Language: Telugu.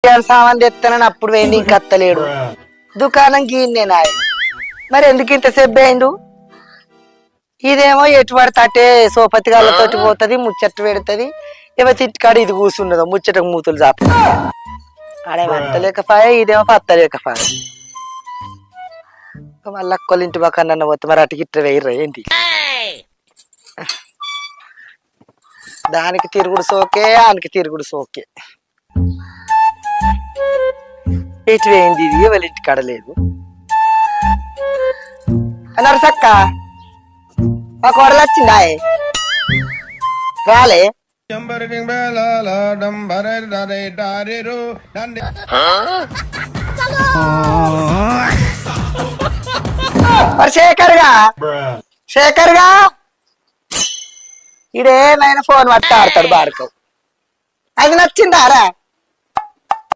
సామాన్ తెస్తానని అప్పుడు పోయింది ఇంక అత్తలేడు దుకాణం గీన్నే నాయ మరి ఎందుకు ఇంతసేపు పోయిండు ఇదేమో ఎటు పడతాటే సోపతి గాళ్ళతోటి పోతుంది ముచ్చట పెడుతుంది ఏమో తిట్టుకాడు ఇది కూర్చున్నదో ముచ్చటకు మూతులు చాపు ఆడేమో అంతలేకపాయ ఇదేమో పత్తలేకపాయ మళ్ళీ అక్కలు ఇంటి పక్కన పోతే మరి అటు గిట్ట వేయర్రా ఏంటి దానికి తిరుగుడు సోకే ఆనికి తిరుగుడు సోకే ఎటు వేయింది ఇది వాళ్ళ ఇంటి కడలేదు నరసక్క మా కోడలు వచ్చిందా రాలే శేఖర్ గా ఇడేమైనా ఫోన్ పట్టాడతాడు బాడుకో అది నచ్చిందారా